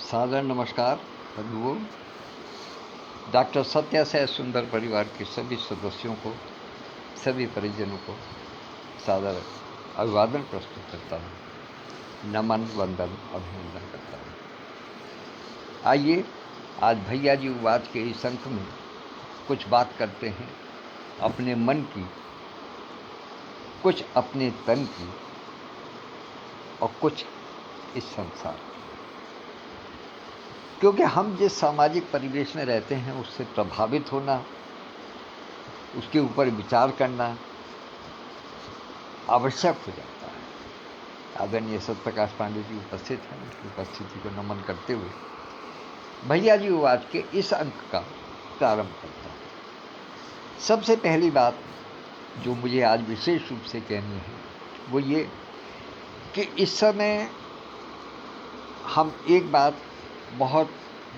सादर नमस्कार बंधुओं। डॉक्टर सत्या से सुंदर परिवार के सभी सदस्यों को, सभी परिजनों को सादर अभिवादन प्रस्तुत करता हूँ, नमन वंदन अभिनंदन करता हूँ। आइए आज भैया जी उवाच के इस अंक में कुछ बात करते हैं अपने मन की, कुछ अपने तन की और कुछ इस संसार की। क्योंकि हम जिस सामाजिक परिवेश में रहते हैं उससे प्रभावित होना, उसके ऊपर विचार करना आवश्यक हो जाता है। आदरणीय सत्यप्रकाश पांडे जी उपस्थित हैं, उनकी उपस्थिति को नमन करते हुए भैया जी उवाच के इस अंक का प्रारंभ करता हूँ। सबसे पहली बात जो मुझे आज विशेष रूप से कहनी है वो ये कि इस समय हम एक बात बहुत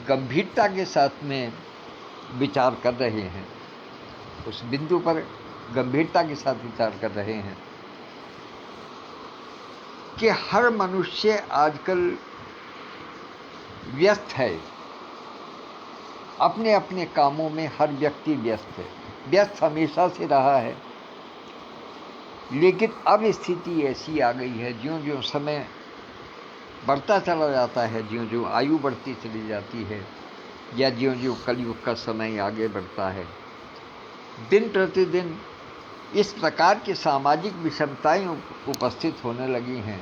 गंभीरता के साथ में विचार कर रहे हैं, उस बिंदु पर गंभीरता के साथ विचार कर रहे हैं कि हर मनुष्य आजकल व्यस्त है, अपने अपने कामों में हर व्यक्ति व्यस्त है, व्यस्त हमेशा से रहा है। लेकिन अब स्थिति ऐसी आ गई है, ज्यों ज्यों समय बढ़ता चला जाता है, ज्यों ज्यों आयु बढ़ती चली जाती है या ज्यों ज्यों कलयुग का समय आगे बढ़ता है, दिन प्रतिदिन इस प्रकार की सामाजिक विषमताएं उपस्थित होने लगी हैं,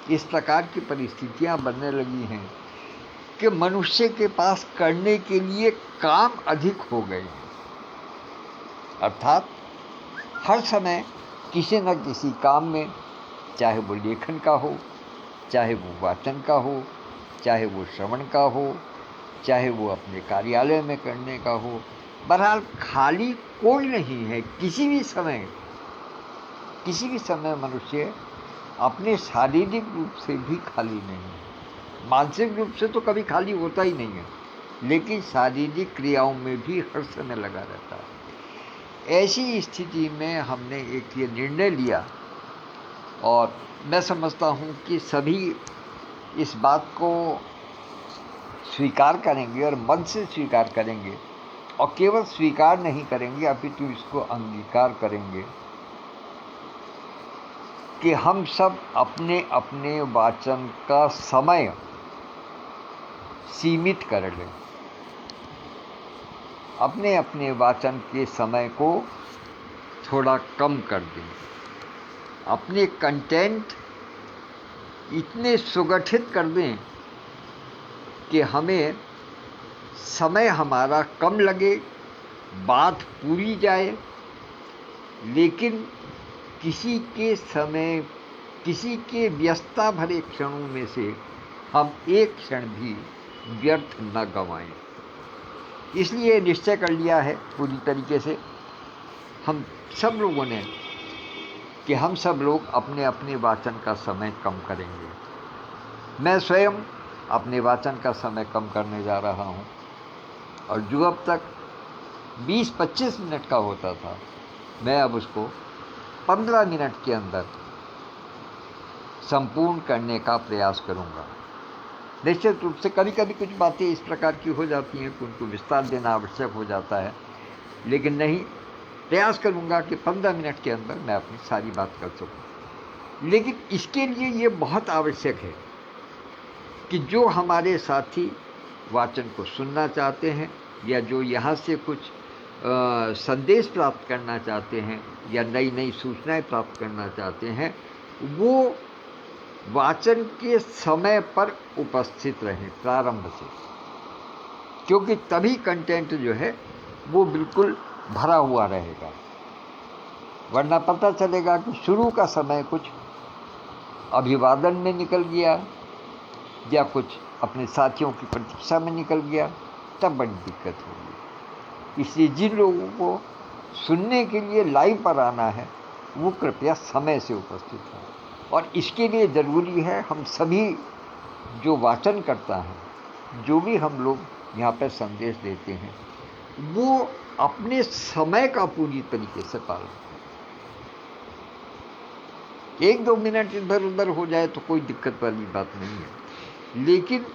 इस प्रकार की परिस्थितियां बनने लगी हैं कि मनुष्य के पास करने के लिए काम अधिक हो गए हैं। अर्थात हर समय किसी न किसी काम में, चाहे वो लेखन का हो, चाहे वो वाचन का हो, चाहे वो श्रवण का हो, चाहे वो अपने कार्यालय में करने का हो, बहरहाल खाली कोई नहीं है। किसी भी समय मनुष्य अपने शारीरिक रूप से भी खाली नहीं है। मानसिक रूप से तो कभी खाली होता ही नहीं है, लेकिन शारीरिक क्रियाओं में भी हर समय लगा रहता है। ऐसी स्थिति में हमने एक ये निर्णय लिया और मैं समझता हूँ कि सभी इस बात को स्वीकार करेंगे और मन से स्वीकार करेंगे, और केवल स्वीकार नहीं करेंगे अपितु इसको अंगीकार करेंगे कि हम सब अपने अपने वाचन का समय सीमित कर लें, अपने अपने वाचन के समय को थोड़ा कम कर दें, अपने कंटेंट इतने सुगठित कर दें कि हमें समय हमारा कम लगे, बात पूरी जाए, लेकिन किसी के व्यस्तता भरे क्षणों में से हम एक क्षण भी व्यर्थ न गंवाएं। इसलिए निश्चय कर लिया है पूरी तरीके से हम सब लोगों ने कि हम सब लोग अपने अपने वाचन का समय कम करेंगे। मैं स्वयं अपने वाचन का समय कम करने जा रहा हूँ, और जो अब तक 20-25 मिनट का होता था, मैं अब उसको 15 मिनट के अंदर संपूर्ण करने का प्रयास करूँगा। निश्चित रूप से कभी कभी कुछ बातें इस प्रकार की हो जाती हैं कि उनको विस्तार देना आवश्यक हो जाता है, लेकिन नहीं, प्रयास करूँगा कि 15 मिनट के अंदर मैं अपनी सारी बात कर सकूँ। लेकिन इसके लिए ये बहुत आवश्यक है कि जो हमारे साथी वाचन को सुनना चाहते हैं या जो यहाँ से कुछ संदेश प्राप्त करना चाहते हैं या नई नई सूचनाएं प्राप्त करना चाहते हैं, वो वाचन के समय पर उपस्थित रहें प्रारंभ से, क्योंकि तभी कंटेंट जो है वो बिल्कुल भरा हुआ रहेगा। वरना पता चलेगा कि शुरू का समय कुछ अभिवादन में निकल गया या कुछ अपने साथियों की प्रतीक्षा में निकल गया, तब बड़ी दिक्कत होगी। इसलिए जिन लोगों को सुनने के लिए लाइव पर आना है वो कृपया समय से उपस्थित हों, और इसके लिए ज़रूरी है हम सभी जो वाचन करता है, जो भी हम लोग यहाँ पर संदेश देते हैं, वो अपने समय का पूरी तरीके से पालन करें। 1-2 मिनट इधर उधर हो जाए तो कोई दिक्कत वाली बात नहीं है, लेकिन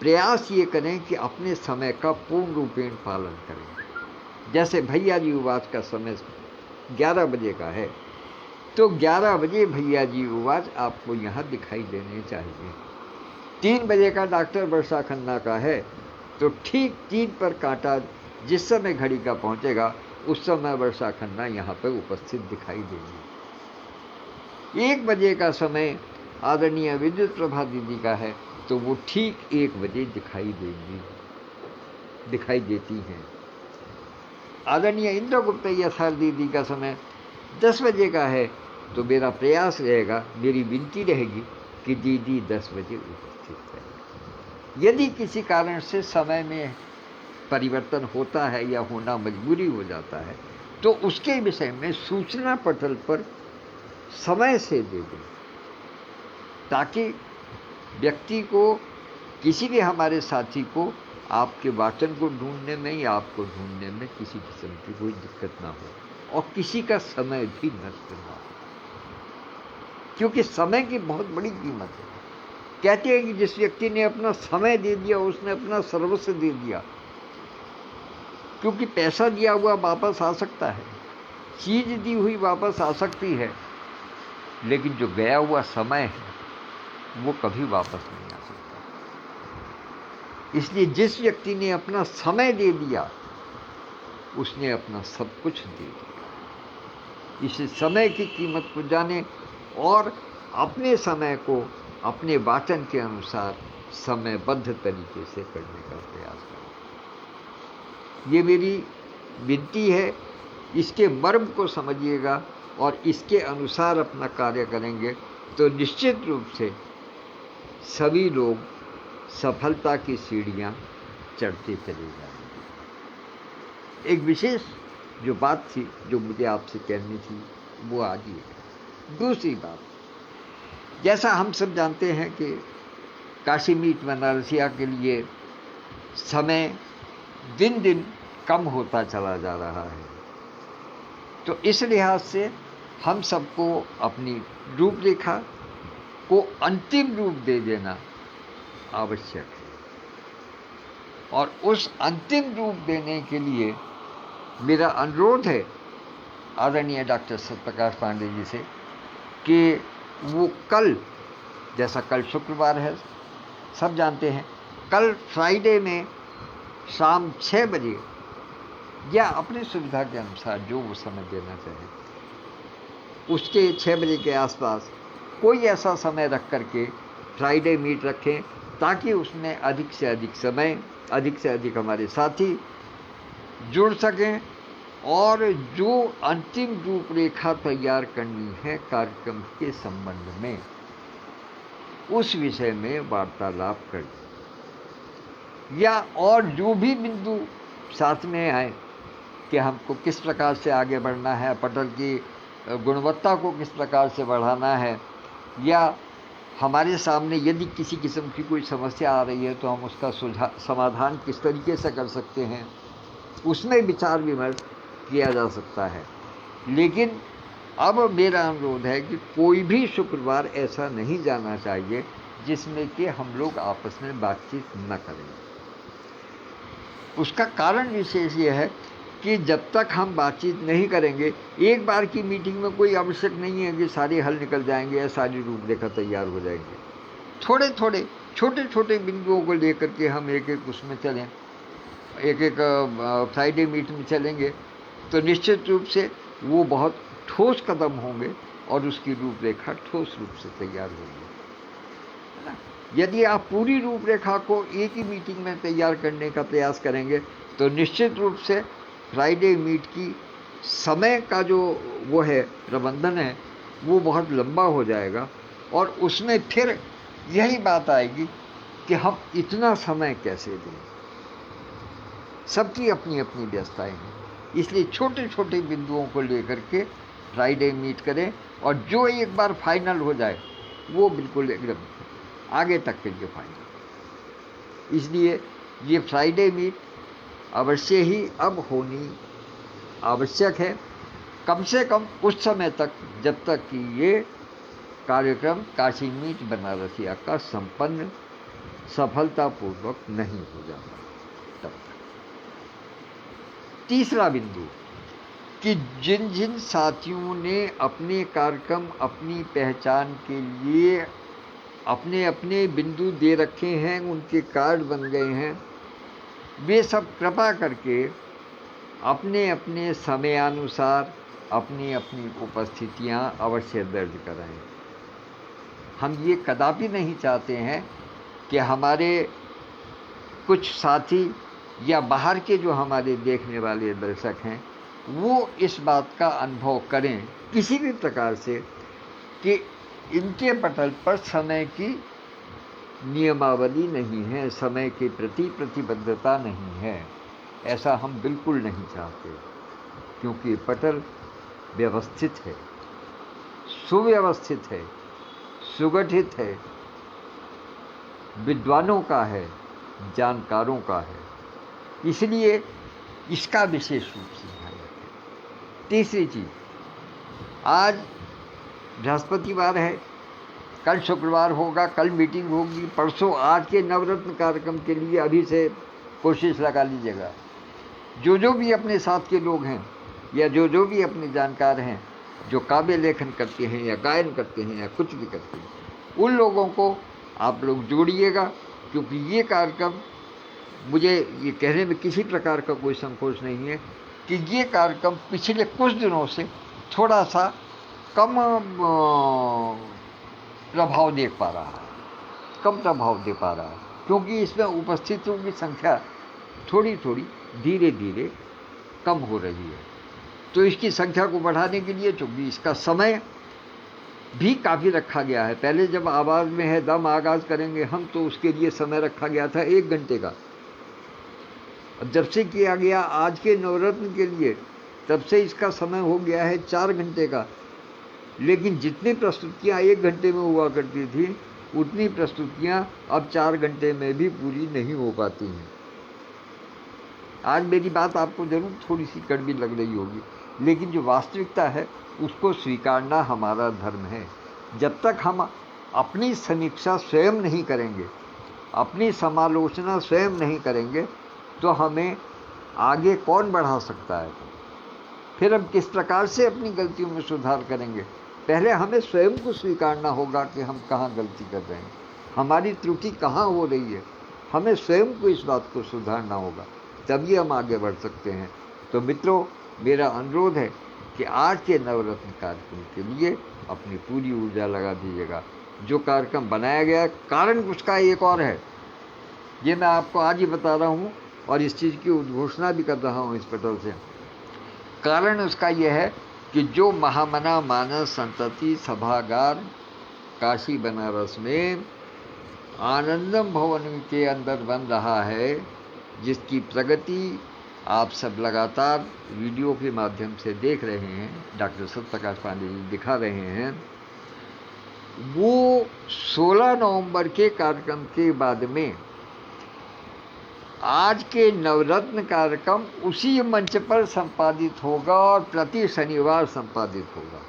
प्रयास ये करें कि अपने समय का पूर्ण रूपेण पालन करें। जैसे भैया जी उवाच का समय 11 बजे का है, तो 11 बजे भैया जी उवाच आपको यहाँ दिखाई देने चाहिए। 3 बजे का डॉक्टर वर्षा खन्ना का है, तो ठीक 3 पर कांटा जिस समय घड़ी का पहुँचेगा उस समय वर्षा खन्ना यहाँ पर उपस्थित दिखाई देंगी। 1 बजे का समय आदरणीय विद्युत प्रभा दीदी का है, तो वो ठीक 1 बजे दिखाई देती हैं। आदरणीय इंद्र गुप्तैया सर दीदी का समय 10 बजे का है, तो मेरा प्रयास रहेगा, मेरी विनती रहेगी कि दीदी 10 बजे उपस्थित रहें। यदि किसी कारण से समय में परिवर्तन होता है या होना मजबूरी हो जाता है, तो उसके विषय में सूचना पटल पर समय से दे दें, ताकि व्यक्ति को, किसी भी हमारे साथी को आपके वाचन को ढूंढने में या आपको ढूंढने में किसी किस्म की कोई दिक्कत ना हो और किसी का समय भी नष्ट ना हो, क्योंकि समय की बहुत बड़ी कीमत है। कहते हैं कि जिस व्यक्ति ने अपना समय दे दिया उसने अपना सर्वस्व दे दिया, क्योंकि पैसा दिया हुआ वापस आ सकता है, चीज दी हुई वापस आ सकती है, लेकिन जो गया हुआ समय है वो कभी वापस नहीं आ सकता। इसलिए जिस व्यक्ति ने अपना समय दे दिया उसने अपना सब कुछ दे दिया। इस समय की कीमत को जाने और अपने समय को अपने वाचन के अनुसार समयबद्ध तरीके से करने का प्रयास करें। ये मेरी विनती है, इसके मर्म को समझिएगा और इसके अनुसार अपना कार्य करेंगे तो निश्चित रूप से सभी लोग सफलता की सीढ़ियां चढ़ते चले जाएंगे। एक विशेष जो बात थी जो मुझे आपसे कहनी थी वो आज ये है। दूसरी बात, जैसा हम सब जानते हैं कि काशी मीट बनारसिया के लिए समय दिन दिन कम होता चला जा रहा है, तो इस लिहाज से हम सबको अपनी रूपरेखा को अंतिम रूप दे देना आवश्यक है। और उस अंतिम रूप देने के लिए मेरा अनुरोध है आदरणीय डॉक्टर सत्यप्रकाश पांडे जी से कि वो कल, जैसा कल शुक्रवार है सब जानते हैं, कल फ्राइडे में शाम 6 बजे या अपनी सुविधा के अनुसार जो वो समय देना चाहे उसके 6 बजे के आसपास कोई ऐसा समय रख करके फ्राइडे मीट रखें, ताकि उसमें अधिक से अधिक समय, अधिक से अधिक हमारे साथी जुड़ सकें और जो अंतिम रूपरेखा तैयार करनी है कार्यक्रम के संबंध में उस विषय में वार्तालाप करें, या और जो भी बिंदु साथ में आए कि हमको किस प्रकार से आगे बढ़ना है, पटल की गुणवत्ता को किस प्रकार से बढ़ाना है, या हमारे सामने यदि किसी किस्म की कोई समस्या आ रही है तो हम उसका समाधान किस तरीके से कर सकते हैं, उसमें विचार विमर्श किया जा सकता है। लेकिन अब मेरा अनुरोध है कि कोई भी शुक्रवार ऐसा नहीं जाना चाहिए जिसमें कि हम लोग आपस में बातचीत न करें। उसका कारण विशेष ये है कि जब तक हम बातचीत नहीं करेंगे, एक बार की मीटिंग में कोई आवश्यक नहीं है कि सारे हल निकल जाएंगे या सारी रूपरेखा तैयार हो जाएंगे। थोड़े थोड़े छोटे छोटे बिंदुओं को लेकर के हम एक एक उसमें चलें, एक एक फ्राइडे मीट में चलेंगे तो निश्चित रूप से वो बहुत ठोस कदम होंगे और उसकी रूपरेखा ठोस रूप से तैयार होगी। यदि आप पूरी रूपरेखा को एक ही मीटिंग में तैयार करने का प्रयास करेंगे तो निश्चित रूप से फ्राइडे मीट की समय का जो वो है प्रबंधन है वो बहुत लंबा हो जाएगा और उसमें फिर यही बात आएगी कि हम इतना समय कैसे दें। सबकी अपनी अपनी व्यस्तताएं हैं, इसलिए छोटे छोटे बिंदुओं को लेकर के फ्राइडे मीट करें और जो एक बार फाइनल हो जाए वो बिल्कुल एकदम आगे तक के लिए फाइनल। इसलिए ये फ्राइडे मीट अवश्य ही अब होनी आवश्यक है, कम से कम उस समय तक जब तक कि ये कार्यक्रम काशी मीट बनारसिया का संपन्न सफलतापूर्वक नहीं हो जाता। तब तीसरा बिंदु कि जिन जिन साथियों ने अपने कार्यक्रम, अपनी पहचान के लिए अपने अपने बिंदु दे रखे हैं, उनके कार्ड बन गए हैं, वे सब कृपा करके अपने अपने समयानुसार अपनी अपनी उपस्थितियां अवश्य दर्ज कराएं। हम ये कदापि नहीं चाहते हैं कि हमारे कुछ साथी या बाहर के जो हमारे देखने वाले दर्शक हैं वो इस बात का अनुभव करें किसी भी प्रकार से कि इनके पटल पर समय की नियमावली नहीं है, समय के प्रति प्रतिबद्धता नहीं है। ऐसा हम बिल्कुल नहीं चाहते, क्योंकि पटल व्यवस्थित है, सुव्यवस्थित है, सुगठित है, विद्वानों का है, जानकारों का है, इसलिए इसका विशेष रूप से ध्यान रखें। तीसरी चीज, आज बृहस्पतिवार है, कल शुक्रवार होगा, कल मीटिंग होगी, परसों आज के नवरत्न कार्यक्रम के लिए अभी से कोशिश लगा लीजिएगा। जो भी अपने साथ के लोग हैं या जो भी अपने जानकार हैं जो काव्य लेखन करते हैं या गायन करते हैं या कुछ भी करते हैं, उन लोगों को आप लोग जोड़िएगा, क्योंकि ये कार्यक्रम, मुझे ये कहने में किसी प्रकार का कोई संकोच नहीं है कि ये कार्यक्रम पिछले कुछ दिनों से थोड़ा सा कम प्रभाव देख पा रहा है, कम प्रभाव दे पा रहा है, क्योंकि इसमें उपस्थितों की संख्या थोड़ी थोड़ी धीरे धीरे कम हो रही है। तो इसकी संख्या को बढ़ाने के लिए, चूँकि इसका समय भी काफ़ी रखा गया है, पहले जब आवाज़ में है दम आगाज़ करेंगे हम, तो उसके लिए समय रखा गया था 1 घंटे का। अब जब से किया गया आज के नवरत्न के लिए, तब से इसका समय हो गया है 4 घंटे का। लेकिन जितनी प्रस्तुतियाँ 1 घंटे में हुआ करती थी, उतनी प्रस्तुतियाँ अब 4 घंटे में भी पूरी नहीं हो पाती हैं। आज मेरी बात आपको जरूर थोड़ी सी कड़वी लग रही होगी, लेकिन जो वास्तविकता है उसको स्वीकारना हमारा धर्म है। जब तक हम अपनी समीक्षा स्वयं नहीं करेंगे, अपनी समालोचना स्वयं नहीं करेंगे, तो हमें आगे कौन बढ़ा सकता है? फिर हम किस प्रकार से अपनी गलतियों में सुधार करेंगे? पहले हमें स्वयं को स्वीकारना होगा कि हम कहाँ गलती कर रहे हैं, हमारी त्रुटि कहाँ हो रही है। हमें स्वयं को इस बात को सुधारना होगा, तभी हम आगे बढ़ सकते हैं। तो मित्रों, मेरा अनुरोध है कि आज के नवरत्न कार्यक्रम के लिए अपनी पूरी ऊर्जा लगा दीजिएगा। जो कार्यक्रम बनाया गया, कारण उसका एक और है, ये मैं आपको आज ही बता रहा हूँ और इस चीज़ की उद्घोषणा भी कर रहा हूँ इस पटल से। कारण उसका यह है कि जो महामना मानस संतति सभागार काशी बनारस में आनंदम भवन के अंदर बन रहा है, जिसकी प्रगति आप सब लगातार वीडियो के माध्यम से देख रहे हैं, डॉक्टर सत्यप्रकाश पांडे जी दिखा रहे हैं, वो 16 नवंबर के कार्यक्रम के बाद में आज के नवरत्न कार्यक्रम उसी मंच पर संपादित होगा और प्रति शनिवार संपादित होगा।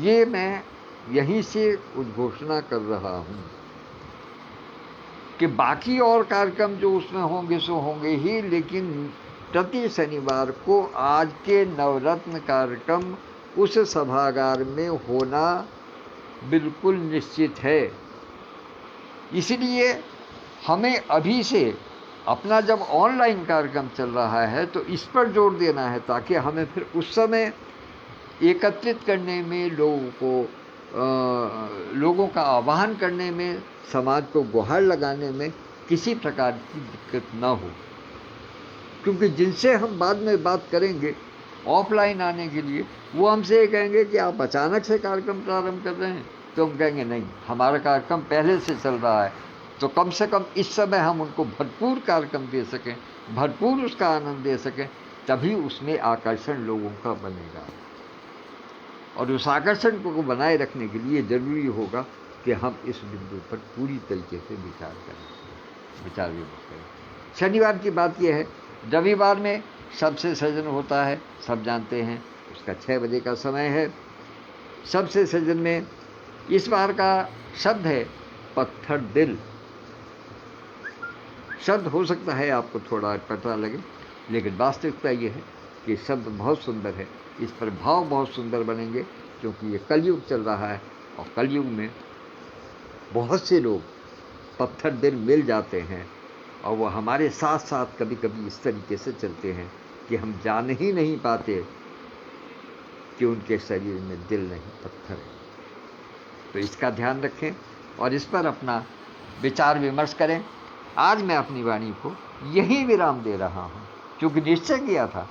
ये मैं यहीं से उद्घोषणा कर रहा हूँ कि बाकी और कार्यक्रम जो उसमें होंगे सो होंगे ही, लेकिन प्रति शनिवार को आज के नवरत्न कार्यक्रम उस सभागार में होना बिल्कुल निश्चित है। इसलिए हमें अभी से अपना जब ऑनलाइन कार्यक्रम चल रहा है तो इस पर जोर देना है, ताकि हमें फिर उस समय एकत्रित करने में, लोगों का आह्वान करने में, समाज को गुहार लगाने में किसी प्रकार की दिक्कत ना हो। क्योंकि जिनसे हम बाद में बात करेंगे ऑफलाइन आने के लिए, वो हमसे ये कहेंगे कि आप अचानक से कार्यक्रम प्रारंभ कर रहे हैं, तो हम कहेंगे नहीं, हमारा कार्यक्रम पहले से चल रहा है, तो कम से कम इस समय हम उनको भरपूर कार्यक्रम दे सकें, भरपूर उसका आनंद दे सकें, तभी उसमें आकर्षण लोगों का बनेगा। और उस आकर्षण को बनाए रखने के लिए ज़रूरी होगा कि हम इस बिंदु पर पूरी तरीके से विचार विमर्श करें। शनिवार की बात यह है, रविवार में सबसे सृजन होता है, सब जानते हैं, उसका 6 बजे का समय है। सबसे सृजन में इस बार का शब्द है पत्थर दिल। शब्द हो सकता है आपको थोड़ा पता लगे, लेकिन वास्तविकता ये है कि शब्द बहुत सुंदर है, इस पर भाव बहुत सुंदर बनेंगे, क्योंकि ये कलयुग चल रहा है और कलयुग में बहुत से लोग पत्थर दिल मिल जाते हैं और वो हमारे साथ साथ कभी कभी इस तरीके से चलते हैं कि हम जान ही नहीं पाते कि उनके शरीर में दिल नहीं पत्थर है। तो इसका ध्यान रखें और इस पर अपना विचार विमर्श करें। आज मैं अपनी वाणी को यही विराम दे रहा हूँ, क्योंकि निश्चय किया था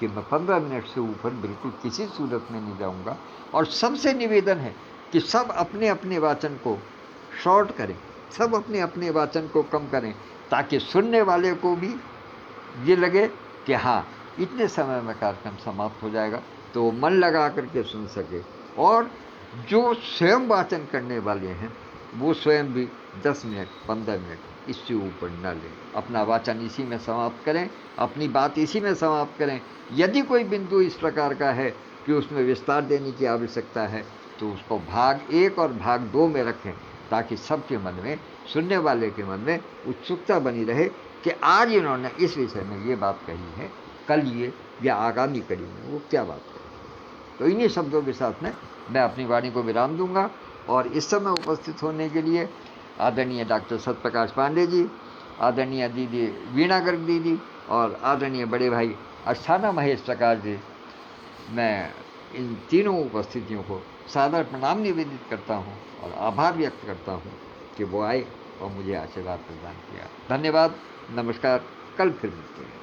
कि मैं 15 मिनट से ऊपर बिल्कुल किसी सूरत में नहीं जाऊँगा। और सबसे निवेदन है कि सब अपने अपने वाचन को शॉर्ट करें, सब अपने अपने वाचन को कम करें, ताकि सुनने वाले को भी ये लगे कि हाँ इतने समय में कार्यक्रम समाप्त हो जाएगा, तो वो मन लगा करके सुन सके। और जो स्वयं वाचन करने वाले हैं वो स्वयं भी 10 मिनट 15 मिनट इससे ऊपर न लें, अपना वाचन इसी में समाप्त करें, अपनी बात इसी में समाप्त करें। यदि कोई बिंदु इस प्रकार का है कि उसमें विस्तार देने की आवश्यकता है तो उसको भाग 1 और भाग 2 में रखें, ताकि सबके मन में, सुनने वाले के मन में उत्सुकता बनी रहे कि आज इन्होंने इस विषय में ये बात कही है, कल ये या आगामी कड़ी में वो क्या बात करें। तो इन्हीं शब्दों के साथ में मैं अपनी वाणी को विराम दूंगा। और इस समय उपस्थित होने के लिए आदरणीय डॉक्टर सत्यप्रकाश पांडे जी, आदरणीय दीदी वीणा गर्ग दीदी और आदरणीय बड़े भाई अस्थाना महेश प्रकाश जी, मैं इन तीनों उपस्थितियों को सादर प्रणाम निवेदित करता हूँ और आभार व्यक्त करता हूँ कि वो आए और मुझे आशीर्वाद प्रदान किया। धन्यवाद, नमस्कार, कल फिर मिलते हैं।